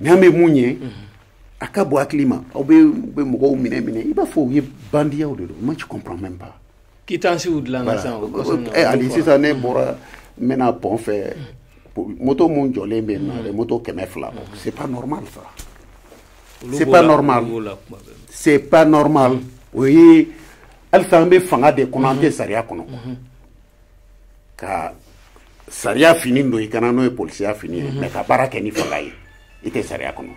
n'amé mounié akabo aklima be mogo miné il va faut y bandia ou de moi je comprends même pas qui t'en sous de la nation ali c'est ça né bora mena pon fait moto mon jolé maintenant les motos kemefla c'est pas normal ça c'est pas normal c'est pas normal oui alpha fanga de konante saria kono ka saria fini ndo ikana no policier fini mais ka baraka ni fanga yi ite saria kono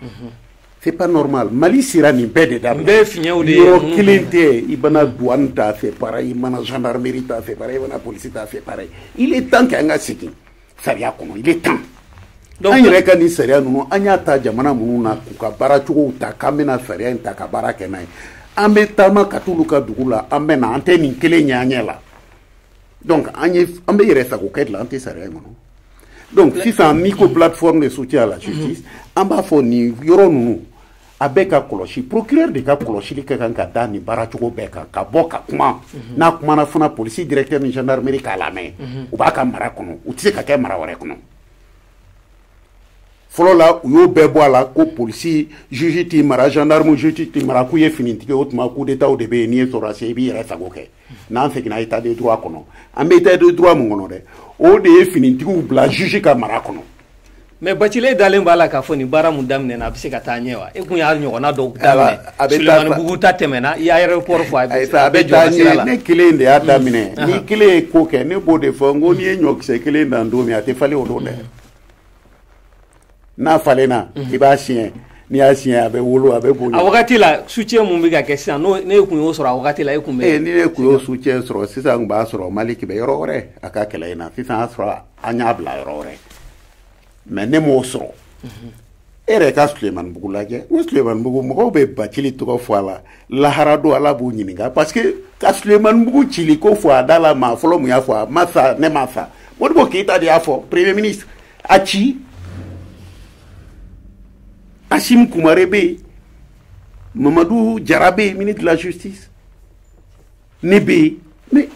c'est pas normal mali sira ni bede da be finya o de yo kilente ibana douane ta fait pareil ibana gendarmerie ta fait pareil ibana police ta fait pareil il est temps qu'anga siki saria kono il est temps donc an yɛrɛ ka ni sariya ninnu an y'a ta jamana minnu na k'u ka baara cogow ta k'an bɛna sariya in ta ka baara kɛ n'a ye an bɛ taama ka t'olu ka dugu la an bɛ na an tɛ nin kelen ɲɛ an ɲɛ la donc an bɛ yɛrɛ sago kɛ dilan an tɛ sariya in kɔnɔ donc sisan n'i ko plateforme de soutien à la justice an b'a fɔ nin yɔrɔ ninnu a bɛ ka kɔlɔsi procureur de ka kɔlɔsili ka kan ka da nin baara cogo bɛɛ kan ka bɔ ka kuma n'a kumana fana polisi directeur ni gendarmerie k'a lamɛn u b'a ka mara kɔnɔ u tɛ se ka kɛ mara wɛrɛ kɔnɔ. fɔlɔ la u y'o bɛɛ bɔ a la ko polisi juge t'i mara gendarme juge t'i mara k'u ye finitigi o tuma coup d'état de bɛ yen n'i ye sɔrɔdasi i b'i yɛrɛ sago kɛ n'an seginna état de droit kɔnɔ an bɛ état de droit mun kɔnɔ dɛ o de ye finitigiw bila juge ka mara kɔnɔ. mais Bacile dalen b'a la k'a fɔ nin baara mun daminɛna a bɛ se ka taa ɲɛ wa e kun y'a ɲɔgɔnna dɔw daminɛ Sulemani Bugu ta tɛmɛna i y'a aéroport fɔ a bɛ jɔ sira la ne kelen de y'a daminɛ ni kelen ye ko kɛ ne b'o de fɔ n ko n'i ye ɲɔkisɛ kelen dan don min a tɛ falen o don dɛ. n'a falenna i b'a siɲɛ n'i y'a siɲɛ a bɛ wolo a bɛ bonya a wagati la soutien mun bɛ ka kɛ sisan ne kun y'o sɔrɔ a wagati la e kun bɛ ni ne kun y'o soutien sɔrɔ sisan n b'a sɔrɔ Malik bɛ yɔrɔ wɛrɛ a ka kɛlɛ in na sisan a sɔrɔ an y'a bila yɔrɔ wɛrɛ mais ne m'o sɔrɔ e yɛrɛ ka Sulemani Bugu lajɛ n ko Sulemani Bugu mɔgɔw bɛ Bacili tɔgɔ fɔ a la lahara don Ala b'u ɲininka parce que ka Sulemani Bugu cili ko fɔ a da la maa fɔlɔ mun y'a fɔ a ma sa ne ma sa Modibo Keita de y'a fɔ premier ministre a ci Hassim Koumare be Mamadou Diarra be ministre de la justice ne be mais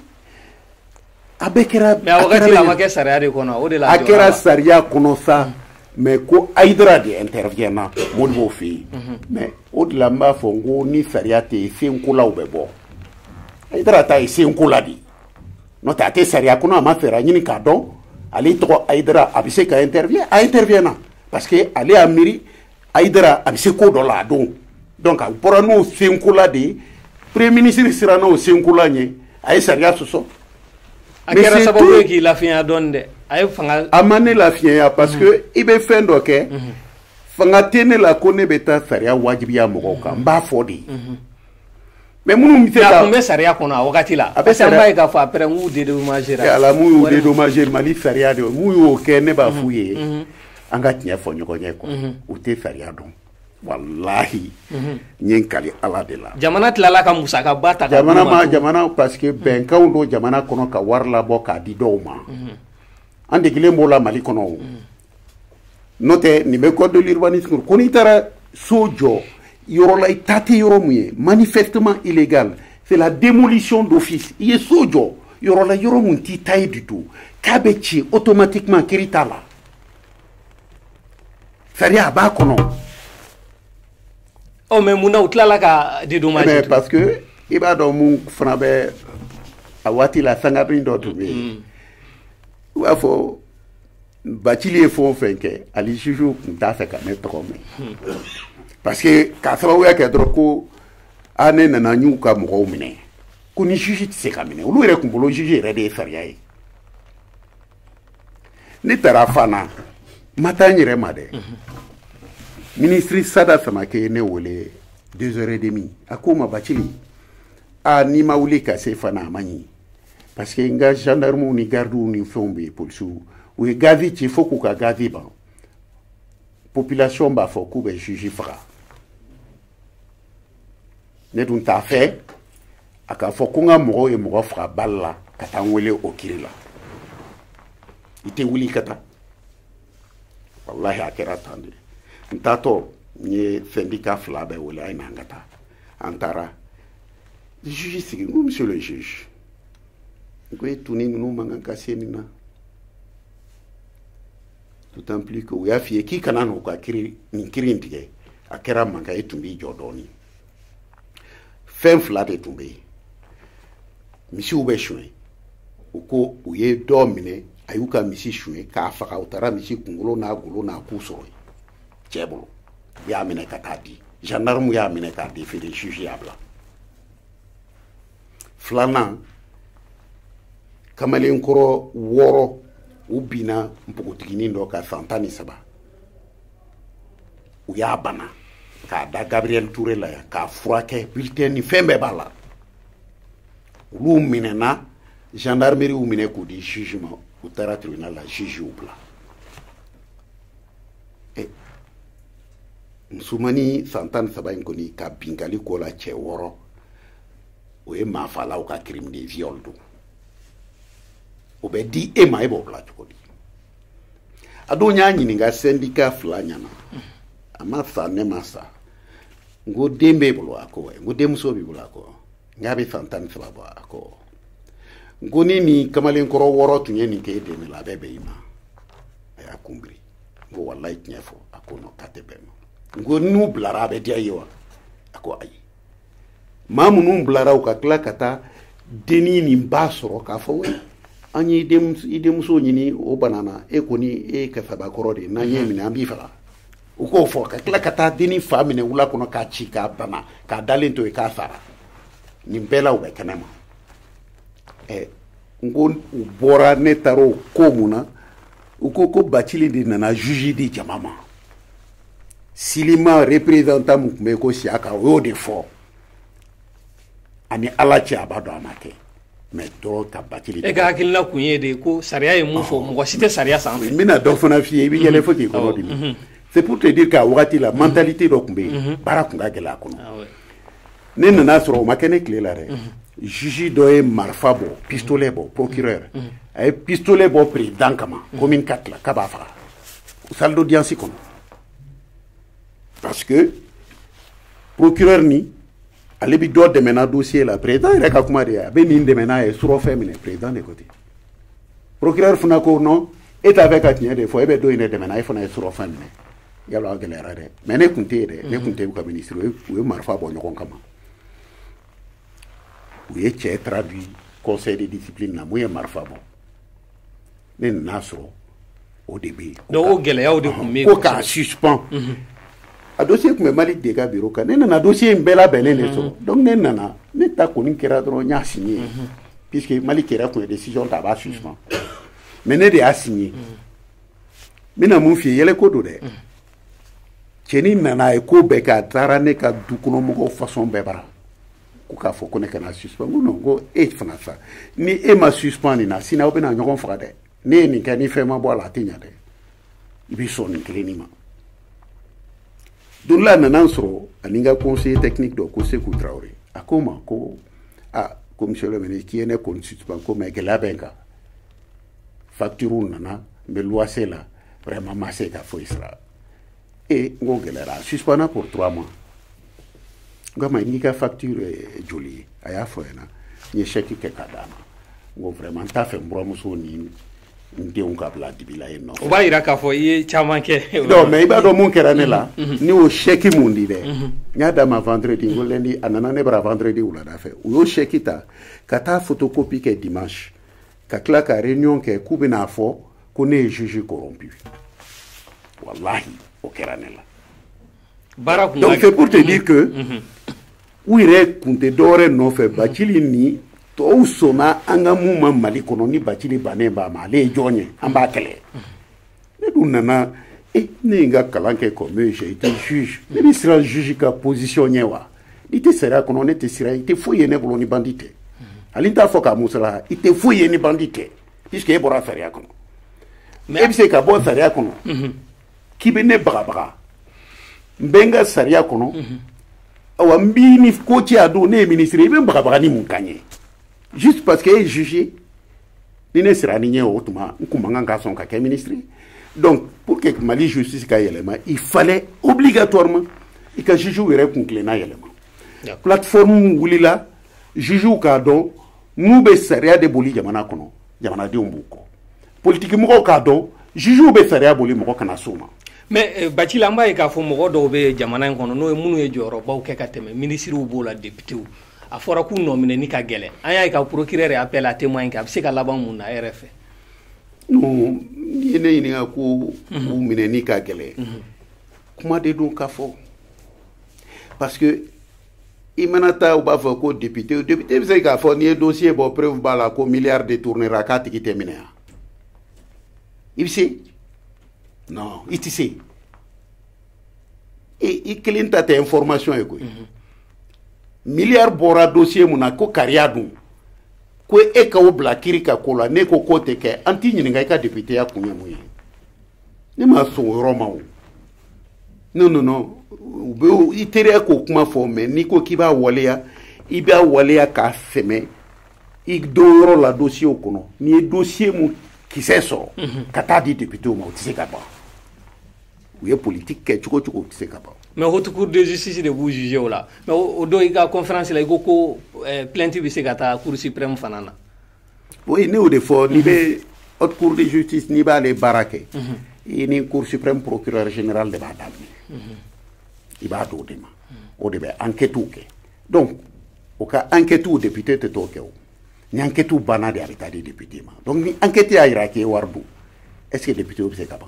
a bɛɛ kɛra mais a wagati la a ma kɛ sariya de kɔnɔ o de la a kɛra sariya kɔnɔ sa mais ko Aïdara de intervient na Modibo fɛ yen mais o de la n b'a fɔ n ko ni sariya tɛ yen senkolaw bɛ bɔ Aïdara ta ye senko la de n'o tɛ a tɛ sariya kɔnɔ a ma fɛɛrɛ ɲini k'a dɔn ale tɔgɔ Aïdara a bɛ se ka intervient a intervient na parce que ale y'a miiri Aïdara a bɛ se ko dɔ la a don donc a bɔra n'o senko la de ye premier ministre sera n'o senko la ɲɛ a ye sariya sɔsɔ. a kɛra sababu ye k'i lafiya dɔɔni dɛ a ye fanga. a ma ne lafiya parce que i bɛ fɛn dɔ kɛ fanga tɛ ne la ko ne bɛ taa sariya wajibiya mɔgɔw kan n b'a fɔ de. mais minnu bɛ se ka. a tun bɛ sariya kɔnɔ a wagati la. a bɛ sariya b'a ye k'a fɔ après n k'u dédommagé la. ala mun y'u dédommagé Mali sariya de mun y'o kɛ ne b'a f'u ye. an ka tiɲɛ fɔ ɲɔgɔn ye quoi u tɛ sariya dɔn walahi n ye n kali Ala de la. jamana tilala ka musaka ba ta. jamana parce que bɛnkanw don jamana kɔnɔ ka wari labɔ k'a di dɔw ma an degilen b'o la Mali kɔnɔ n'o tɛ nin bɛ code de l'urbanisme ko n'i taara so jɔ yɔrɔ la i ta tɛ yɔrɔ mun ye manifestement illégal c'est la démolition d'office i ye so jɔ yɔrɔ la yɔrɔ mun t'i ta ye du tout k'a bɛ ci automatiquement kiiri t'a la. sariya a b'a kɔnɔ. oh mais mun na u tilala ka dédommagé. mais parce que i b'a dɔn mun fana bɛ a waati la sangarin dɔ tun bɛ yen u b'a fɔ Bacili ye fɛn o fɛn kɛ ali juge tun t'a fɛ ka ne tɔgɔ mɛn parce que k'a sababuya kɛ dɔrɔn ko a ne nana n y'u ka mɔgɔw minɛ ko ni juge tɛ se ka minɛ olu yɛrɛ tun bolo juge yɛrɛ de ye sariya ye ne taara fana. ma taa n yɛrɛ ma dɛ ministre Sada Samake ye ne wele 2h30 a ko ma Bacili n'i ma wuli ka se fana a ma ɲi parce que n ka gendarmew ni gardiw ni fɛnw bɛ yen polisiw u ye gazi ci fo k'u ka gazi ban population b'a fɔ k'u bɛ juge faga ne dun t'a fɛ a ka fɔ ko n ka mɔgɔw ye mɔgɔ faga bal la ka taa n wele o kiiri la i tɛ wuli ka taa. wallahi a kɛra tan de n taatɔ n ye syndicat fila bɛɛ wele a ye na an ka taa an taara juge sigi n ko monsieur le juge n ko e tuni ninnu man kan ka se nin na d'autant plus que u y'a f'i ye k'i kana n'u ka nin kiiri in tigɛ a kɛra mankan ye tun b'i jɔ dɔɔni fɛn fila de tun bɛ yen misiw bɛ suɲɛ u ko u ye dɔ minɛ a y'u ka misi suɲɛ k'a faga u taara misi kunkolo n'a golo n'a k'u sɔrɔ cɛ bolo u y'a minɛ ka taa di gendarme y'a minɛ k'a déféré juge y'a bila filanan kamalenkɔrɔ 6 u binna npogotiginin dɔ ka san 13 u y'a bana k'a da Gabriel Touré la yan k'a furakɛ bulletin ni fɛn bɛɛ b'a la olu minɛna gendarmerie y'u minɛ k'u di juge ma u taara tribunal la juge y'u bila musomani san 13 in kɔni ka bingali ko la cɛ 6 o ye maafalaw ka crime de viol don o bɛ di e ma e b'o bila cogo di a don y'a ɲininka syndicat 2 ɲana a ma sa ne ma sa n ko den b'e bolo a ko n ko denmuso b'i bolo a ko n k'a bɛ san 13 bɔ a ko n ko ni nin kamalenkɔrɔ 6 tun ye nin kɛ e den la a bɛɛ bɛ i ma a y'a kunbiri n ko walayi tiɲɛ fɔ a ko non k'a tɛ bɛn ma n ko n'u bilara a bɛ diya i ye wa a ko ayi maa minnu bilara u ka tila ka taa dennin nin ba sɔrɔ k'a fɔ an ye i denmuso ɲini o banana e kɔni e kasabakɔrɔ de n'an ye minɛ an b'i faga u k'o fɔ ka tila ka taa dennin fa minɛ wula kɔnɔ k'a ci k'a bana k'a dalen to yen k'a sara nin bɛɛ la u bɛ kɛnɛ ma n ko u bɔra ne taara o ko mun na u ko ko Bacili de nana juge di jama ma Silima représentant mun tun bɛ yen ko Siyaka o y'o de fɔ ani Ala cɛ a b'a dɔn a ma kɛ mais dɔrɔn ka Bacili e ka hakilina kun ye de ko sariya ye mun fɔ mɔgɔ si tɛ sariya sanfɛ n bɛna dɔ fana f'i ye i bɛ yɛlɛ fo k'i kɔnɔ dimi c'est pour te dire qu'à wagati la mentalité dɔ tun bɛ yen baara tun ka gɛlɛ a kɔnɔ ne nana sɔrɔ o ma kɛ ne tile la dɛ juge dɔ ye marifa bɔ pistolet bɔ procureur a ye pistolet bɔ président kama commune 4 la k'a b'a faga salle d'audience kɔnɔ parce que procureur ni ale bi dɔ dɛmɛ na dossier la président yɛrɛ ka kuma de ye a bɛ nin dɛmɛ n'a ye surɔfɛn minɛ président de ko ten procureur fana ko non e t'a fɛ ka tiɲɛ de fɔ e bɛ dɔ in de dɛmɛ na e fana ye surɔfɛn minɛ yala a gɛlɛyara dɛ mais ne kun tɛ yen dɛ ne kun tɛ u ka ministre u ye marifa bɔ ɲɔgɔn kama u ye cɛ traduit conseil de discipline na mun ye marifa bɔ ne nana sɔrɔ o de bɛ yen donc o gɛlɛyaw de tun bɛ yen ko k'a suspend a dossier tun bɛ Mali de ka bureau kan ne nana dossier in bɛɛ labɛnnen de sɔrɔ donc ne nana ne ta kɔni kɛra dɔrɔn n y'a signé puisque Mali kɛra kun ye décision ta a b'a suspend mais ne de y'a signé n bɛna mun f'i ye yɛlɛko don dɛ cɛnin nana a ye ko bɛɛ kɛ a taara ne ka dukɔnɔmɔgɔw façon bɛɛ bara ko k'a fɔ ko ne kana suspend ko non ko e fana sa ni e ma suspend nin na sini aw bɛna ɲɔgɔn faga dɛ ne ye nin kɛ ni fɛn ma bɔ a la a tɛ ɲa dɛ i b'i sɔn nin kelennin ma don la nana sɔrɔ ani n ka conseiller technique dɔ ko Sekou Traoré a ko n ma ko ko monsieur le ministre k'i ye ne kɔni suspend ko mais gɛlɛya bɛ n kan facture nana n bɛ loyer la vraiment n ma se ka foyi sara n ko gɛlɛyara a suspendra pour 3 mois n ko ma n'i ka facture ye joli ye a y'a fɔ ɲɛna n ye chèque kɛ k'a d'a ma n ko vraiment n t'a fɛ n buramuso ni n denw ka bila dibi la yen nɔ o b'a yira k'a fɔ i ye caman kɛ non mais i b'a dɔn mun kɛra ne la ni o chèque mun di dɛ n y'a d'a ma vendredi n ko lundi a nana ne bara vendredi wulada fɛ u y'o chèque ta ka taa photocopie kɛ dimanche ka tila ka réunion kɛ k'u bɛn'a fɔ ko ne ye juge corrompu wallahi o kɛra ne la donc c'est pour te dire que u yɛrɛ kun tɛ dɔwɛrɛ nɔfɛ Bacili ni tɔw sɔnna an ka mun ma Mali kɔnɔ ni Bacili bannen b'a ma ale ye jɔn ye an b'a kɛlɛ ne dun nana ne ye n ka kalan kɛ comme j'ai été juge ne bɛ siran juge ka position ɲɛ wa i tɛ sariya kɔnɔ ne tɛ siran i tɛ foyi ye ne bolo ni bandi tɛ hali n t'a fɔ k'a musala i tɛ foyi ye ni bandi tɛ puisque e bɔra sariya kɔnɔ e bɛ se ka bɔ sariya kɔnɔ k'i bɛ ne bagabaga n bɛ n ka sariya kɔnɔ awa n b'i ni ko cɛ a don ne ye ministre i bɛ n bagabaga ni mun kan ye juste parce que e ye juge ni ne sira ni ɲɛ o tuma n kun man kan ka sɔn ka kɛ ministre donc pour que Mali justice ka yɛlɛma il fallait obligatoirement i ka jugew yɛrɛ kun tilenna yɛlɛma plateforme wulila jugew k'a dɔn n'u bɛ sariya de boli jamana kɔnɔ jamanadenw b'u kɔ politique mɔgɔw k'a dɔn juge be sariya boli mɔgɔ kana so ma. mais Bacila an b'a ye k'a fɔ mɔgɔ dɔw bɛ jamana in kɔnɔ n'o ye minnu ye jɔyɔrɔbaw kɛ ka tɛmɛ ministres b'o la députés a fɔra k'u nɔminɛni ka gɛlɛn an y'a ye ka procureur appel à témoin kɛ a bɛ se ka laban mun na e yɛrɛ fɛ. non ni ye ne ɲininka ko u minɛni ka gɛlɛn kuma de don k'a fɔ parce que i mana taa u b'a fɔ ko député bɛ se k'a fɔ n'i ye dossier bɔ preuve b'a la ko milliard détournera k'a tigi tɛ minɛ wa i bɛ se non i tɛ se i kelen ta tɛ information ye koyi milliard bɔra dossier mun na ko kariya dun ko e ka o bila kiri ka ko la ne ko k'o tɛ kɛ an t'i ɲininka i ka député ya kun ye mun ye ne ma sɔn o yɔrɔ ma o non u bɛ i teriya k'o kuma fɔ mais n'i ko k'i b'a waleya i b'a waleya k'a sɛmɛ i don yɔrɔ la dossier kɔnɔ n'i ye dossier mun kisɛ sɔrɔ ka taa di député ma o tɛ se ka ban u ye politique kɛ cogo cogo o tɛ se ka ban. mais haute cour de justice de b'u juger o la mais o don i ka conférence la i ko plainte bɛ se ka taa cour suprême fana na. oui ne y'o de fɔ n'i bɛ haute cour de justice n'i b'ale baara kɛ i ni cour suprême procureur général de b'a daminɛ i b'a d'o de ma o de bɛ enquête kɛ donc o ka enquête député tɛ t'o kɛ o ni enquête banna de a bɛ taa di député ma donc ni enquête y'a jira k'i ye wari dun est ce que député bɛ se ka ban.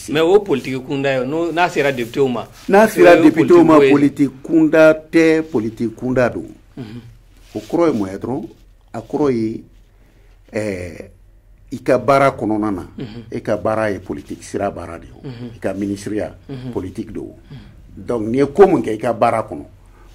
mais o politique kunda ye n'a sera député ma. n'a sera député ma politique kunda tɛ politique kunda don o kɔrɔ ye mun ye dɔrɔn a kɔrɔ ye i ka baara kɔnɔna na e ka baara ye politique sira baara de ye i ka ministeriya politique do donc n'i ye ko mun kɛ i ka baara kɔnɔ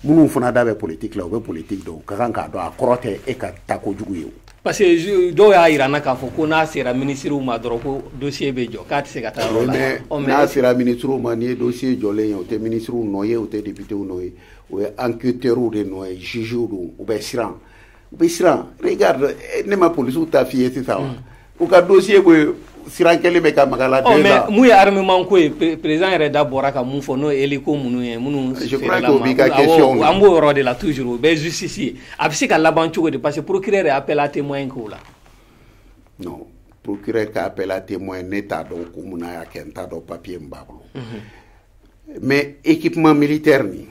minnu fana da bɛ politique la u bɛ politique dɔn ka kan k'a dɔn a kɔrɔ tɛ e ka taa kojugu ye o. parce que dɔw y'a yira n na k'a fɔ ko n'a sera ministres ma dɔrɔn ko dossier bɛ jɔ k'a tɛ se ka taa yɔrɔ la. mais n'a sera ministres ma n'i ye dossier jɔlen ye o tɛ ministres nɔ ye o tɛ députés nɔ ye o ye enquêteurs de nɔ ye juges don u bɛ siran regarde ne ma policiers ta f'i ye sisan wa u ka dossier bɛ siran kelen bɛ ka maga la. mais mun ye armement ko ye président yɛrɛ da bɔra ka mun fɔ n'o ye hélico minnu ye minnu. je crois que o b'i ka question an b'o yɔrɔ de la toujours o bɛ justice ye a bɛ se ka laban cogo di parce que procureur ye appel à témoin k'o la. non procureur ka appel à témoin ne t'a dɔn ko mun na y'a kɛ n t'a dɔn papier min b'a bolo. mais équipement militaire ni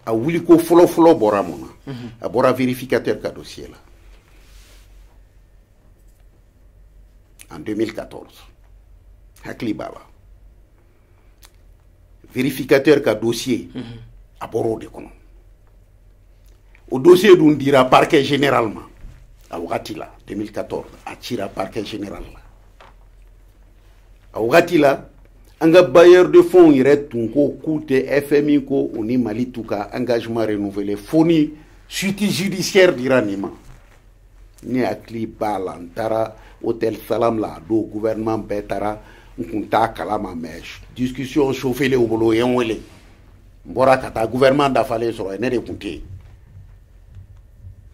a wuli ko fɔlɔ bɔra mun na a bɔra vérificateur ka dossier la. en 2014 hakili b'a la vérificateur ka dossier a bɔra o de kɔnɔ o dossier dun dira parquet général ma a wagati la 2014 a cira parquet général la a wagati la an ka bailleur de fonds yɛrɛ tun ko k'u tɛ FMI ko o ni Mali t'u ka engagement renouvelé fo ni suite judiciaire dira nin ma ne hakili b'a la n taara hôtel Salam la a don gouvernement bɛɛ taara n kun t'a kalama mais discussion chauffé le u bolo o ye n wele n bɔra ka taa gouvernement dafalen sɔrɔ ne de kun tɛ yen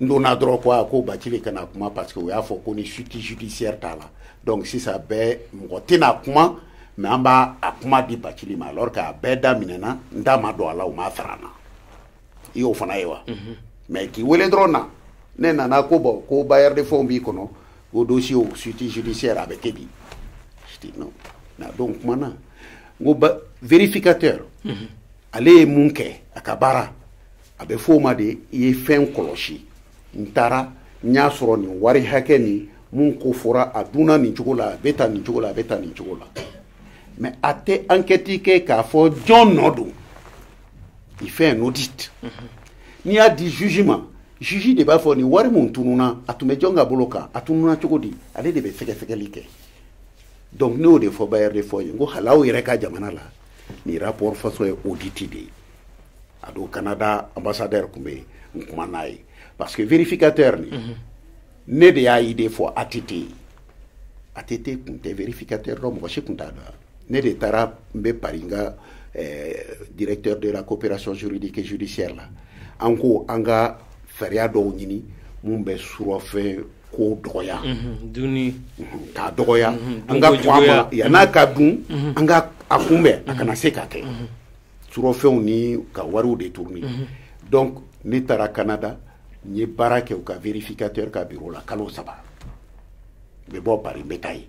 n donna dɔrɔn ko Bacili kana kuma parce que o y'a fɔ ko ni suite judiciaire t'a la donc sisan bɛɛ mɔgɔ tɛna kuma mais an b'a a kuma di Bacili ma alors que a bɛɛ daminɛna n da ma don a la u m'a sara n na i y'o fana ye wa mais k'i wele dɔrɔn na ne nana ko bon ko bailleur de fonds b'i kɔnɔ o dossier o suite judiciaire a bɛ kɛ di je dis non na donc kuma na n ko vérificateur ale ye mun kɛ a ka baara a bɛ f'o ma de i ye fɛn kɔlɔsi n taara n y'a sɔrɔ nin wari hakɛ nin mun ko fɔra a dunna nin cogo la a bɛ ta nin cogo la a bɛ ta nin cogo la mais a tɛ enquête kɛ k'a fɔ jɔn nɔ don il fait un audit n'i y'a di juge ma juge de b'a fɔ nin wari mun tununa a tun bɛ jɔn ka bolo kan a tununa cogo di ale de bɛ sɛgɛsɛgɛli kɛ donc ne y'o de fɔ bailleur de fonds ye n ko hali aw yɛrɛ ka jamana la nin rapport façon ye audit de ye a don Canada ambassadeur tun bɛ yen n kuma n'a ye parce que vérificateur ni ne de y'a idée fɔ ATT kun tɛ vérificateur dɔn mɔgɔ si kun t'a dɔn ne de taara n bɛ Paris n ka directeur de la coopération juridique et judiciaire la an ko an ka fariya dɔw ɲini mun bɛ surɔfɛn ko dɔgɔya k'a dɔgɔya an ka kɔn a ma yan'a ka dun an ka a kunbɛn a kana se ka kɛ surɔfɛnw ni ka wariw détourner donc ne taara Canada n ye baara kɛ u ka vérificateur ka bureau la kalo 3 be bo Paris betay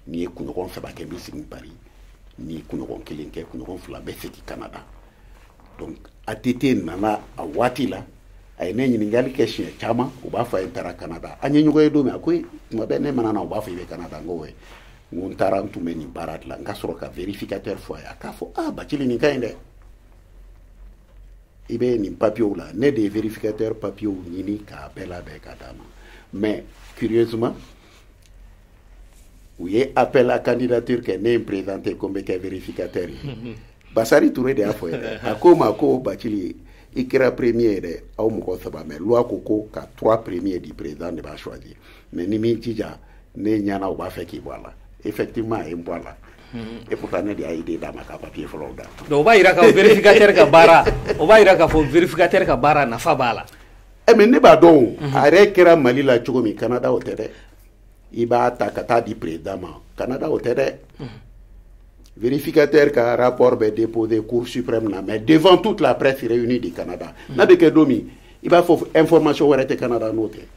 ni ku ñogon feba ke bi sin Paris ni ku ñogon kelen ke ku ñogon fula be feti Canada donc atete nana a wati la ay ne ñini ngali question chama u ba fa intera Canada anye ñugo do mi akoy mo be ne manana u ba fa be Canada ngowe ngun tarantu meni barat la nga soro ka vérificateur fois aka fo ba ci li ni kayinde ibe ni papier là ne des vérificateurs papier ñini ka appela be kadama mais curieusement où y appel à candidature que n'est présenté comme vérificateur Basari Touré de Afoye akoma ko bachili ikira premier de au moko saba mais loi koko ka 3 premiers du président de ba choisir mais ni mi tija ne nyana o ba fait ki voilà effectivement et voilà et pourtant ne dia idée dans ma papier follow da do ba ira ka vérificateur ka bara o ba ira ka fo vérificateur ka bara na fa bala mais ne ba don are kira Mali la chogomi Canada o tede iba ta kata di président Canada o tede vérificateur ka rapport be déposé Cour suprême na mais devant toute la presse réunie du Canada na de ke domi iba faut information warete Canada noté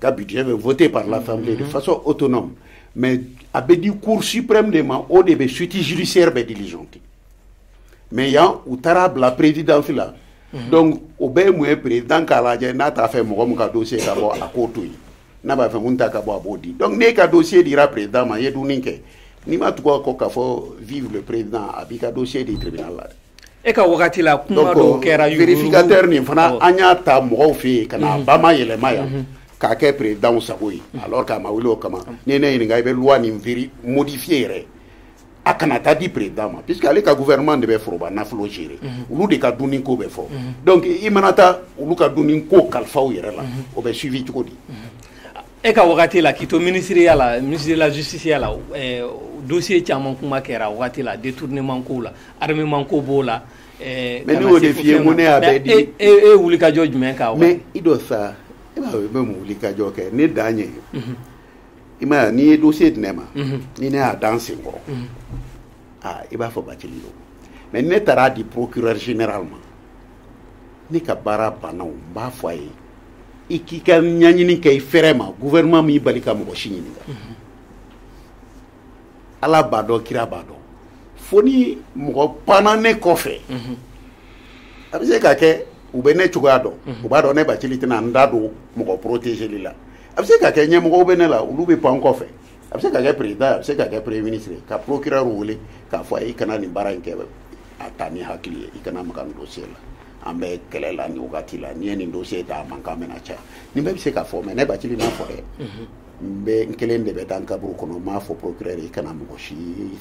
ka budget voté par l'Assemblée de façon autonome mais avait dit Cour suprême de ma au début suite judiciaire be diligente mais ya utarab la présidence là donc au be mo président kala je na ta fait mo ka dossier ka bo akoto na ba fait munta ka bo abodi donc ne ka dossier dira président ma yedu ninke ni ma tuko ko ka fo vive le président abika dossier du tribunal là e ka wakati la kuma do kera yu vérificateur ni fana anya ta mo fi kana ba ma yele maya ka ke président saboyi alors ka ma wilo kama ne ni ngai be loi ni veri modifier akana ta di président ma puisque ale ka gouvernement de be foroba na flo gérer ulu de ka duni ko be fo donc imanata ulu ka duni ko kalfa o yere la o be suivi tuko di e ka wakati la kito ministre de la justice ya la dossier caman kuma kɛra wagati la détournement ko la armement ko b'o la mais ni o défier mun ne a bɛ di e wuli ka jɔ jumɛn kan mais i dɔ sa e b'a bɛ mun wuli ka jɔ kɛ ne dan ye i ma ni ye dossier di ne ma ni ne y'a dan sen kɔrɔ i b'a fɔ Bathily don mais ne taara di procureur général ma ne ka baara banna n b'a fɔ a ye i k'i ka ɲaɲini kɛ i fɛrɛ ma gouvernement m'i bali ka mɔgɔ si ɲininka ala b'a dɔn kira b'a dɔn fo ni mɔgɔ panna ne kɔfɛ a bɛ se ka kɛ u bɛ ne cogoya dɔn u b'a dɔn ne Bathily tɛna n da don mɔgɔ protégeli la a bɛ se ka kɛ ɲɛmɔgɔw bɛ ne la olu bɛ pan kɔfɛ a bɛ se ka kɛ président a bɛ se ka kɛ premier ministre ka procureur wele k'a fɔ i kana nin baara in kɛ a ta ni hakili ye i kana maga nin dossier la an bɛ kɛlɛ la nin wagati la n'i ye nin dossier ta a man kan bɛna caya nin bɛɛ bɛ se ka fɔ mais ne Bathily m'a fɔ dɛ n bɛ n kelen de bɛ taa n kaburu kɔnɔ n m'a fɔ procureur i kana mɔgɔ si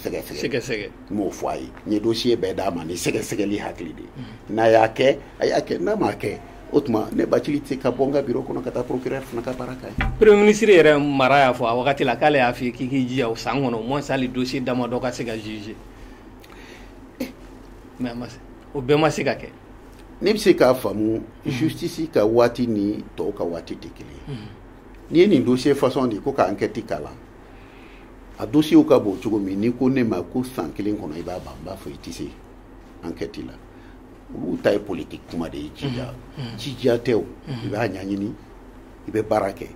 sɛgɛsɛgɛ n m'o fɔ a ye n ye dossier bɛɛ d'a ma ni sɛgɛsɛgɛli hakili de n'a y'a kɛ a y'a kɛ n'a m'a kɛ o tuma ne Bathily tɛ ka bɔ n ka bureau kɔnɔ ka taa procureur fana ka baara k'a ye. premier ministre yɛrɛ mara y'a fɔ a wagati la k'ale y'a fɔ k'i k'i jija o san kɔnɔ au moins hali dossier damadɔ ka se ka juger mais a ma se o bɛɛ ma se ka kɛ. ne bɛ se k'a faamu justice ka waati ni tɔw ka waati tɛ kelen ye. n'i ye nin dossier façon de ko ka enquête kalan a dossier ka bon cogo min n'i ko ne ma ko san kelen kɔnɔ i b'a ban n b'a fɔ i tɛ se enquête la olu ta ye politique kuma de ye jija tɛ o i b'a ɲɛɲini i bɛ baara kɛ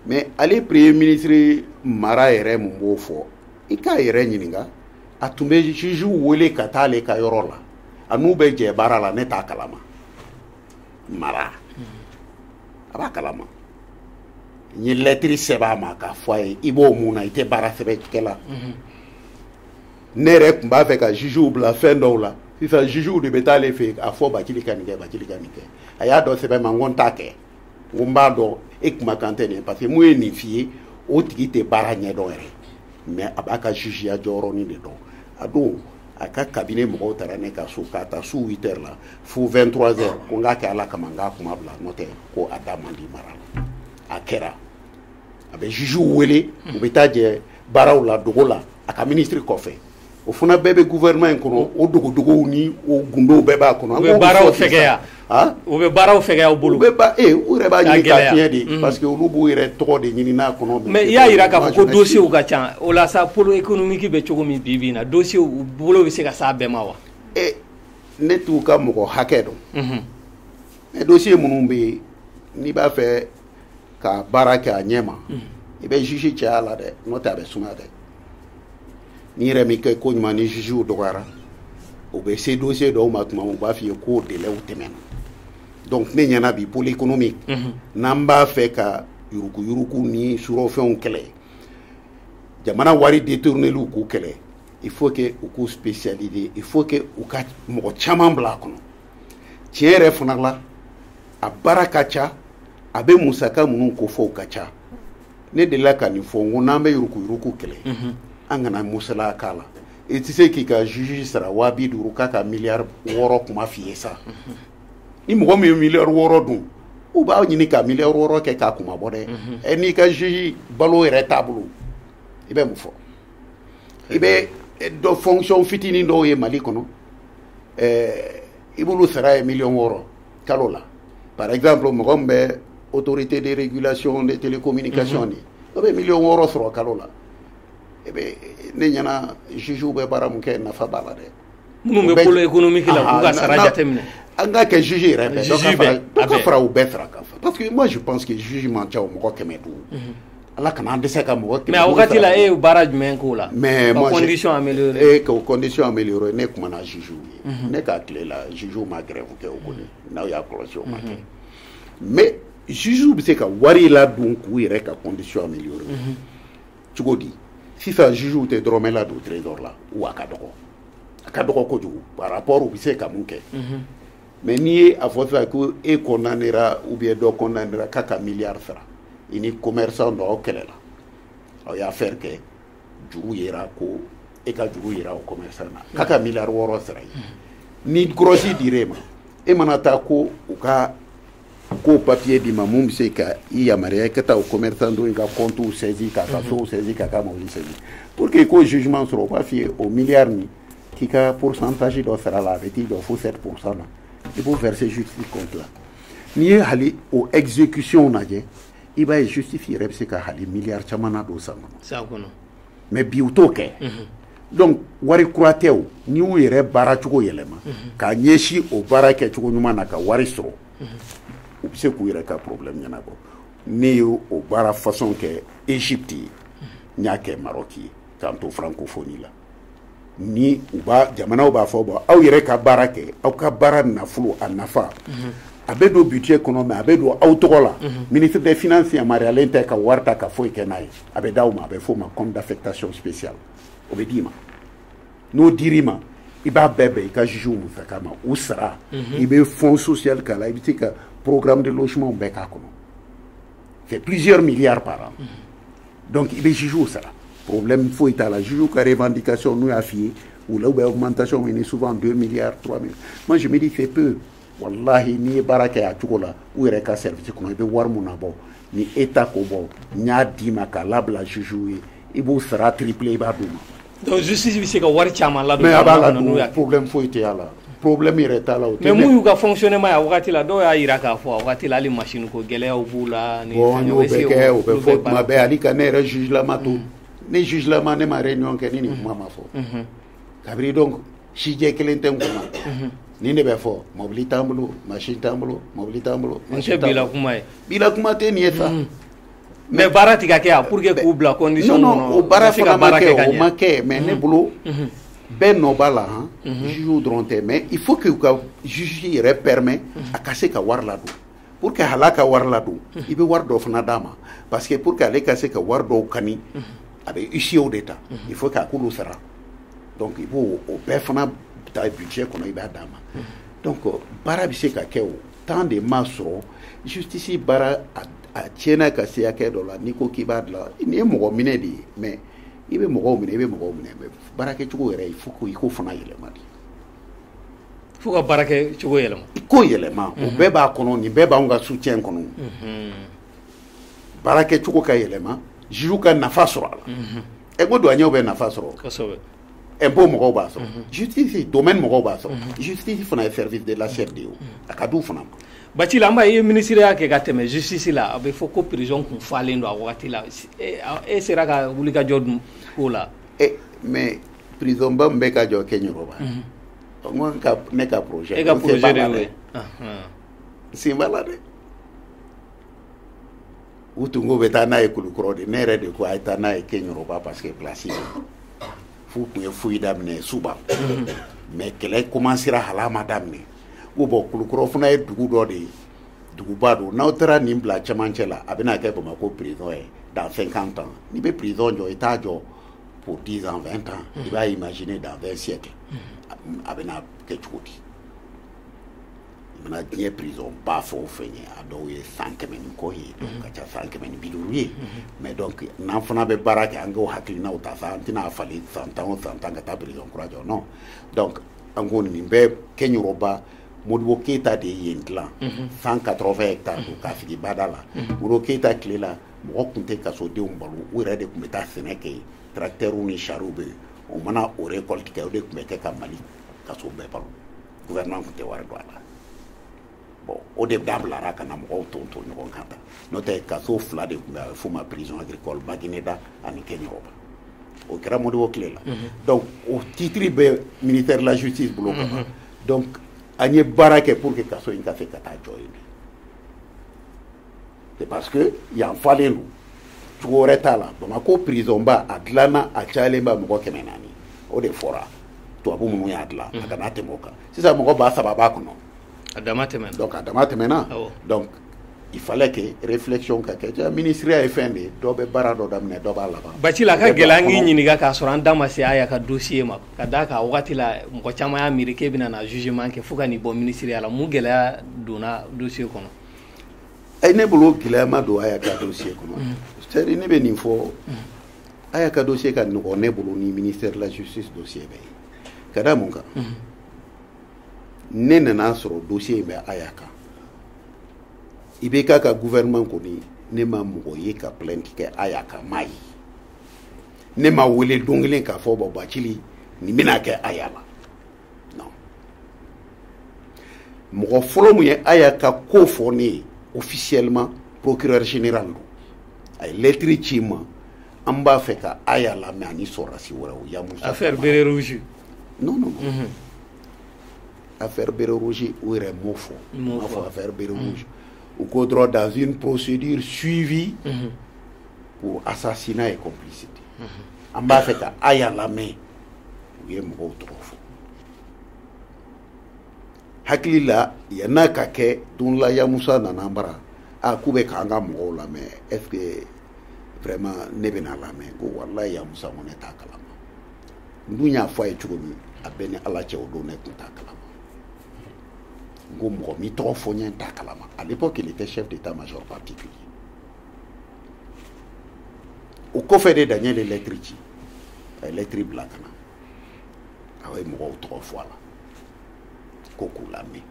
mais ale premier ministre mara yɛrɛ mun b'o fɔ i k'a yɛrɛ ɲininka a tun bɛ juge wele ka taa ale ka yɔrɔ la a n'u bɛ jɛ baara la ne t'a kalama mara a b'a kalama n ye lettre sɛbɛn a ma k'a fɔ a ye i b'o mun na i tɛ baara sɛbɛnkɛla ne yɛrɛ tun b'a fɛ ka jugew bila fɛn dɔw la sisan jugew de bɛ taa ale fɛ a fɔ Bathily ka nin kɛ Bathily ka nin kɛ a y'a dɔn sɛbɛn ma n ko n t'a kɛ n ko n b'a dɔn e kumakan tɛ nin ye parce que mun ye nin f'i ye o tigi tɛ baara ɲɛdɔn yɛrɛ mais a b'a ka jugeya jɔyɔrɔnin de dɔn a don a ka cabinet mɔgɔw taara ne ka so k'a ta su 8 heures la fo 23 heures ko n k'a kɛ ala kama n k'a kuma bila n'o tɛ ko a da man di mara la a kɛra a bɛ jugew wele u bɛ taa jɛ baaraw la dogo la a ka ministre kɔfɛ o fana bɛɛ bɛ gouvernement in kɔnɔ o dogodogow ni o gundow bɛɛ b'a kɔnɔ u bɛ baaraw fɛgɛya u bɛ baaraw fɛgɛya u bolo u bɛ u yɛrɛ b'a ɲini k'a tiɲɛ de parce que olu b'u yɛrɛ tɔgɔ de ɲini n'a kɔnɔ mais i y'a yira k'a fɔ ko dossier ka ca o la sa polo économique bɛ cogo min bi bi in na dossier bolo bɛ se ka s'a bɛɛ ma wa ne t'u ka mɔgɔ hakɛ dɔn mais dossier minnu bɛ yen n'i b'a fɛ ka baara kɛ a ɲɛ ma i bɛ juge caya la dɛ n'o tɛ a bɛ sumaya dɛ ni yɛrɛ min kɛ ko ɲuman ni jugew dɔgɔyara o bɛ se dossier dɔw ma tuma min u b'a f'i ye ko délai tɛmɛna donc ne ɲɛna bi pôle économique n'an b'a fɛ ka yuruku ni surɔfɛnw kɛlɛ jamana wari détourneliw k'u kɛlɛ il faut que u k'u spécialiser il faut que u ka mɔgɔ caman bila a kɔnɔ tiɲɛ yɛrɛ fana la a baara ka ca a bɛ musaka minnu kofɔ ka ca ne delila ka nin fɔ n ko n'an bɛ yuruku kɛlɛ an kana musala k'a la i tɛ se k'i ka juge sara 50,000 k'a ka miliyari 6 kuma f'i ye sa ni mɔgɔ min ye miliyari 6 dun u b'a ɲini ka miliyari 6 kɛ k'a kuma bɔ dɛ n'i ka juge balo yɛrɛ t'a bolo i bɛ mun fɔ i bɛ dɔ fonction fitinin dɔw ye Mali kɔnɔ i b'olu sara ye miliyɔn 6 kalo la par exemple mɔgɔ min bɛ autorité de régulation des télécommunications ni o bɛ miliyɔn 6 sɔrɔ kalo la ne ɲɛna jugew bɛ baara mun kɛ nafa b'a la dɛ minnu bɛ pôle économique la k'u ka sara jateminɛ an ka kɛ juge yɛrɛ bɛɛ dɔ ka fara u bɛɛ sara kan parce que moi je pense que juge man ca o mɔgɔ 100 ala kana an dɛsɛ ka mɔgɔ 100 mais a wagati la e ye baara jumɛn k'o la mais moi condition améliorer k'o condition améliorer ne kumana jugew ye ne ka tile la jugew ma grève kɛ o kɔni n'aw y'a kɔlɔsi o ma kɛ mais jugew bɛ se ka wari ladon k'u yɛrɛ ka condition améliorer cogo di sisan jugew tɛ dɔrɔmɛ ladon trésor la ou a ka dɔgɔ kojugu par rapport u bɛ se ka mun kɛ mais n'i ye a fɔ sisan ko e condamnera ou bien dɔ condamnera k'a ka miliyari sara i ni commerçant dɔ aw kɛlɛ la aw y'a affaire kɛ juru yera ko e ka juru yera o commerçant na k'a ka miliyari 6 sara ye ni grossi dir'e ma e mana taa ko u ka ko papier di ma mun bɛ se ka i yamaruya i ka taa o commerçant dɔ in ka compte saisi k'a ka sow saisi k'a ka mobili saisi pour que ko jugement sɔrɔ u b'a f'i ye o miliyari nin k'i ka pourcentage dɔ sara la a bɛ t'i jɔ fo 7% na i b'o verser justice compte la n'i ye hali o exécution lajɛ i b'a ye justice yɛrɛ bɛ se ka hali miliyari caman na don san kɔnɔ mais bi u t'o kɛ donc wari kura tɛ o n'i y'u yɛrɛ baara cogo yɛlɛma k'a ɲɛsin o baara kɛcogo ɲuman na ka wari sɔrɔ u bɛ se k'u yɛrɛ ka problème ɲɛnabɔ ne ye o baara façon kɛ Égypte ye n y'a kɛ Maroc ye k'an to francophonie la ni jamanaw b'a fɔ bon aw yɛrɛ ka baara kɛ aw ka baara nafolo a nafa a bɛ don budget kɔnɔ mais a bɛ don aw tɔgɔ la ministre des finances yamaruyalen tɛ ka wari ta ka foyi kɛ n'a ye a bɛ d'aw ma a bɛ f'o ma compte d'affectation spéciale o bɛ d'i ma n'o dir'i ma i b'a bɛɛ bɛn i ka jugew musaka ma u sara i bɛ fonds social k'a la i bɛ se ka programme de logement bɛɛ k'a kɔnɔ c'est plusieurs milliards par an donc i bɛ jugew sara problème foyi t'a la jugew ka revendication n'u y'a f'i ye u la u bɛ augmentation min souvent 2 milliards 3 milliards moi je me dis c'est peu wallahi n'i ye baara kɛ a cogo la u yɛrɛ ka service kɔnɔ i bɛ wari mun na bɔ ni État ko bɔ n y'a d'i ma k'a labila jugew ye i b'u sara triplé i b'a d'u ma donc justice bɛ se ka wari caman ladon mais a b'a ladon problème foyi tɛ a la problème yɛrɛ t'a la o tɛ mais mun y'u ka fonctionnement a wagati la dɔw y'a jira k'a fɔ a wagati la hali machine ko gɛlɛyaw b'u la bon n'o bɛ kɛ o bɛ fɔ tuma bɛɛ hali ka ne yɛrɛ juge lama to ne juge lama ne ma réunion kɛ ni nin kuma ma fɔ kabiri donc sijɛ kelen tɛ n kunna ni ne bɛ fɔ mobili t'an bolo machine t'an bolo mobili t'an bolo n tɛ bila kuma ye bila kuma tɛ nin ye sa mais baara ti ka kɛ a pour que k'u bila condition non o baara fana ma kɛ o ma kɛ mais ne bolo bɛɛ nɔ b'a la juge dɔrɔn tɛ mais il faut que u ka juge yɛrɛ permet a ka se ka wari ladon pour que hala ka wari ladon i bɛ wari dɔ fana d'a ma parce que pour que ale ka se ka wari dɔw kani a bɛ huissier de ta il faut que a k'olu sara donc i b'o o bɛɛ fana ta budget kɔnɔ i b'a d'a ma donc baara bɛ se ka kɛ o temps de ma sɔrɔ justice baara a tiɲɛna ka se hakɛ dɔ la n'i ko k'i b'a dilan nin ye mɔgɔ minɛ de ye mais i bɛ mɔgɔw minɛ mais baara kɛcogo yɛrɛ il faut que i ko fana yɛlɛma de fo ka baara kɛcogo yɛlɛma i ko yɛlɛma o bɛɛ b'a kɔnɔ nin bɛɛ b'anw ka soutien kɔnɔ baara kɛcogo ka yɛlɛma juge ka nafa sɔrɔ a la ɛ ko douanier bɛ nafa sɔrɔ kosɛbɛ impôt mɔgɔw b'a sɔrɔ justice domaine mɔgɔw b'a sɔrɔ justice fana ye service de la chef de ye a ka d'u fana ma Bacila an b'a ye ministre y'a kɛ ka tɛmɛ justice la a bɛ fɔ ko prison kun falen don a wagati la e sera ka wuli ka jɔ dun o la mais prison ba min bɛ ka jɔ Kɛɲɛrɔba n ko ne ka projet e ka projet de y'o ye sen b'a la dɛ u tun ko bɛ taa n'a ye Kulukɔrɔ de ne yɛrɛ de ko a ye taa n'a ye Keɲoroba parce que place ye f'u tun ye foyi daminɛ Suba mais kɛlɛ commencera hal'a ma daminɛ ko bon Kulukɔrɔ fana ye dugu dɔ de ye duguba don n'aw taara nin bila cɛmancɛ la a bɛna kɛ Bamakɔ prison ye dans 50 ans n'i bɛ prison jɔ i t'a jɔ pour 10 ans 20 ans i b'a imaginer dans 20 siècles a bɛna kɛ cogo di i mana diɲɛ prison ba fɛn o fɛn ye a dɔw ye 100 ni kɔ ye ka ca 150 ye mais donc n'an fana bɛ baara kɛ an k'o hakilinaw ta sa an tɛna falen san tan o san tan ka taa prison kura jɔ non donc an ko nin bɛɛ Keɲoroba Modibo Keyita de ye yen dilan 180 hectares don k'a sigi bada la Modibo Keyita tile la mɔgɔ tun tɛ kasodenw balo u yɛrɛ de tun bɛ taa sɛnɛ kɛ yen tracteurs ni charios bɛ yen o mana o récolte kɛ o de tun bɛ kɛ ka Mali kaso bɛɛ balo gouvernement tun tɛ wari don a la bon o de dabilara ka na mɔgɔw ton ɲɔgɔn kan tan n'o tɛ kaso 2 de tun bɛ a bɛ f'o ma prison agricole Bagineda ani Keɲoroba o kɛra Modibo tile la donc o titre bɛ ministère de la justice bolo kɔnɔ donc an ye baara kɛ pour que kaso in ka se ka taa jɔ yen c'est parce que yan falen don cogo wɛrɛ t'a la Bamakɔ prison ba a dilanna a cayalen ba mɔgɔ 400 o de fɔra tubabu minnu y'a dilan a kana tɛmɛ o kan sisan mɔgɔ 300 b'a kɔnɔ a dama tɛmɛna donc a dama tɛmɛna donc il fallait que réflexion ka kɛ ministère ye fɛn de ye dɔ bɛ baara dɔ daminɛ dɔ b'a laban Bacila ka gɛlɛn an k'i ɲininka k'a sɔrɔ an da ma se Aya ka dossier ma ka d'a kan wagati la mɔgɔ caman y'a miiri k'e bɛna na jugement kɛ fo ka n'i bɔ ministère la mun gɛlɛya donna dossier kɔnɔ ne bolo gɛlɛya ma don Aya ka dossier kɔnɔ c'est-à-dire ne bɛ nin fɔ Aya ka dossier ka nɔgɔn ne bolo ni ministère de la justice dossier bɛ ye ka da mun kan ne nana sɔrɔ dossier in bɛ Aya kan i bɛ k'a ka gouvernement kɔni ne ma mɔgɔ ye ka plainte kɛ Aya kan m'a ye ne ma wele don kelen k'a fɔ bon Bacili nin bɛna kɛ Aya la non mɔgɔ fɔlɔ mun ye Aya ka ko fɔ ne ye officiellement procureur général don a ye lettre ci ma an b'a fɛ ka Aya lamɛn ani sɔrɔdasi wɛrɛw Yamusa affaire Bere Rouge non affaire Bere Rouge o yɛrɛ m'o fɔ m'a fɔ affaire Bere Rouge ou qu'on dans une procédure suivie pour assassinat et complicité. En bas, fait Aya la main, où il y a trop fort. Hakili la, il y en a qui dont la Yamusa nanambara, a coupé kanga mou la main. Est-ce que vraiment nebena la main? Go wala Yamusa mon état kalama. Nous y a foi et tu a bene ala tche odone kunta kalama. À l'époque, il était chef d'état-major particulier. Au coffre de Daniel Electrici, Electric Black, avec moi 3 fois là. Koku Lame,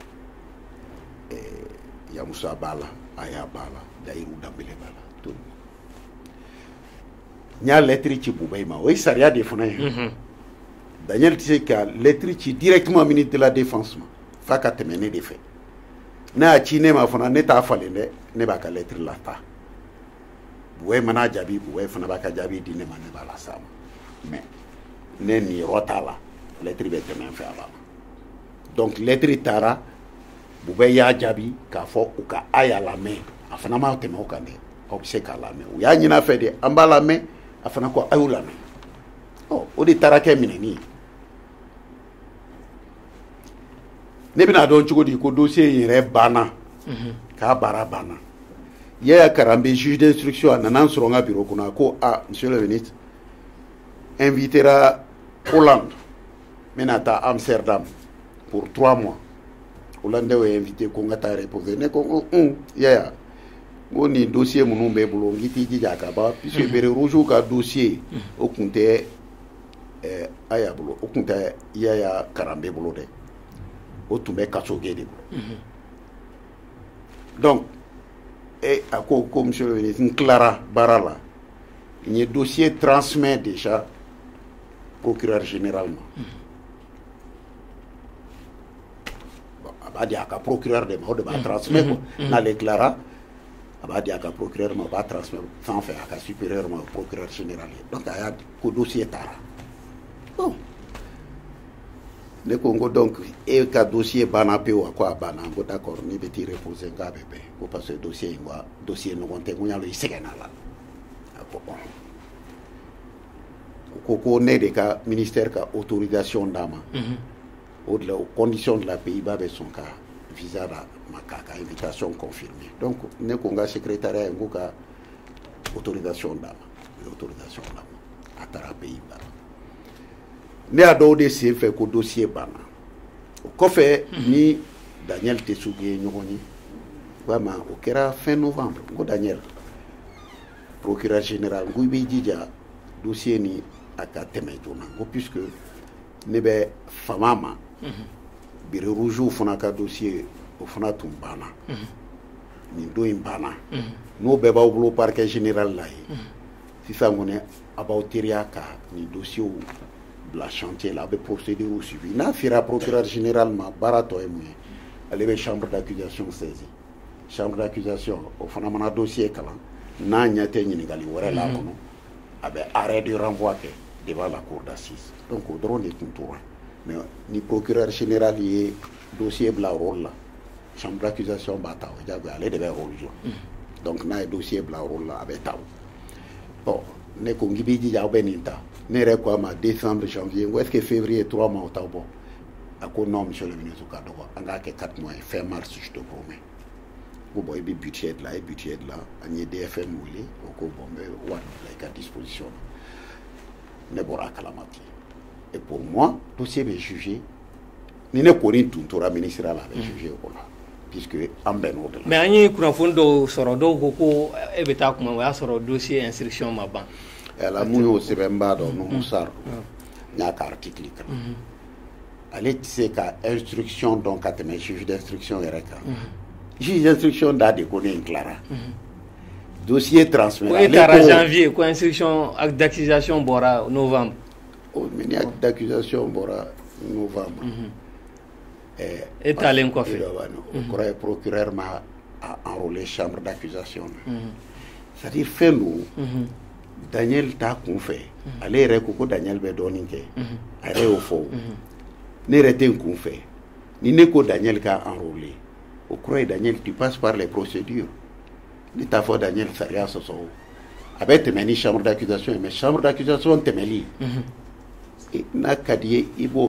Yamusa Bala, Aya Bala, Daïrou Dambele Bala, tout le monde. Il y a Electrici Boubaïma, oui, ça y a des fenêtres. Daniel disait qu'il y a Electrici directement ministre de la Défense. Faka temene de fait na chine ma fana ne ta falende ne ba ka lettre la ta buwe mana jabi buwe fana ba ka jabi dine ma ne ba la sama mais ne ni rota la lettre be temen fa ba donc lettre tara buwe ya jabi ka fo u ka Aya la me afana ma teme o ka ne ko se ka la me u ya nyina fe de amba la me afana ko ayu la me oh o de tara ke mineni ne bɛna dɔn cogo di ko dossier yɛrɛ banna k'a baara banna Yaya Karambe juge d'instruction a nana sɔrɔ n ka bureau kɔnɔ ko monsieur le ministre invitera Hollande n bɛna taa Amsterdam pour 3 mois Hollande y'o invité ko n ka taa reposer ne ko Yaya ko nin dossier minnu bɛ bolo n k'i t'i jija ka ban puisque Bere Rouge ka dossier o tun tɛ Aya bolo o tun tɛ Yaya Karambe bolo dɛ o tun bɛ kasoge de bolo donc a ko monsieur le ministre n tilara baara la n ye dossier transmet déjà procureur général ma bon a b'a di a ka procureur de ma o de b'a transmet quoi n'ale tilara a b'a di a ka procureur ma o b'a transmet sanfɛ a ka supérieur ma procureur général ye donc a y'a ko dossier taara bon ne ko donc e ka dossier bana pe wa quoi bana ngo d'accord ni be ti reposer nga bebe ko parce que dossier no gonte ngo nyalo isegena la ko ne de ka ministère ka autorisation dama au delà aux conditions de la Pays-Bas be son ka visa da makaka invitation confirmée donc ne ko nga secrétariat ngo ka autorisation dama atara Pays-Bas ne a dɔw de sen fɛ ko dossier banna o kɔfɛ ni Daniel Tessoug ye ɲɔgɔn ye vraiment o kɛra fin novembre n ko Daniel procureur général n ko i b'i jija dossier ni a ka tɛmɛ joona n ko puisque ne bɛ fama ma bere rouge fana ka dossier o fana tun banna nin don in banna n'o bɛɛ b'aw bolo parquet général la ye sisan kɔni a b'aw teriya ka nin dossier la chantier là avec procédure suivi n'a fera procureur général ma barato et moi aller chambre d'accusation saisie chambre d'accusation au fond mana dossier kala n'a nyate nyinigali wala la kono abe arrêt de renvoi devant la cour d'assises donc au drone est tout mais ni procureur général y dossier bla rôle là chambre d'accusation bata o jago aller de rôle donc na dossier bla rôle là abe taw bon ne ko ngibi ji jaw beninta ne re quoi ma décembre janvier ou est-ce que février 3 mois au bon à quoi non monsieur le ministre cadre on a que 4 mois fin mars je te promets vous voyez le budget là on y DFM moulé au ko bon mais ouais à disposition ne bora calamati et pour moi dossier est jugé ni ne ko ni tout ra ministre là jugé au là puisque en ben au mais ani kunafon do soro do ko e beta kuma wa soro dossier instruction ma ban la muyo sebemba do no musar nya ka article kan ale tise ka instruction donc à mes juge d'instruction ereka juge d'instruction da de connait clara dossier transmis à janvier quoi instruction acte d'accusation bora novembre mais acte d'accusation bora novembre et talent quoi fait le procureur m'a enrôlé chambre d'accusation c'est-à-dire fait nous Daniel t'a kun fɛ ale yɛrɛ ko Daniel bɛ dɔɔnin kɛ a yɛrɛ y'o fɔ ne yɛrɛ tɛ n kun fɛ ni ne ko Daniel k'a enrôlé o kɔrɔ ye Daniel tu passes par les procédures ne t'a fɔ Daniel sariya sɔsɔ o a bɛ tɛmɛ ni chambre d'accusation mais chambre d'accusation tɛmɛli n'a ka di ye i b'o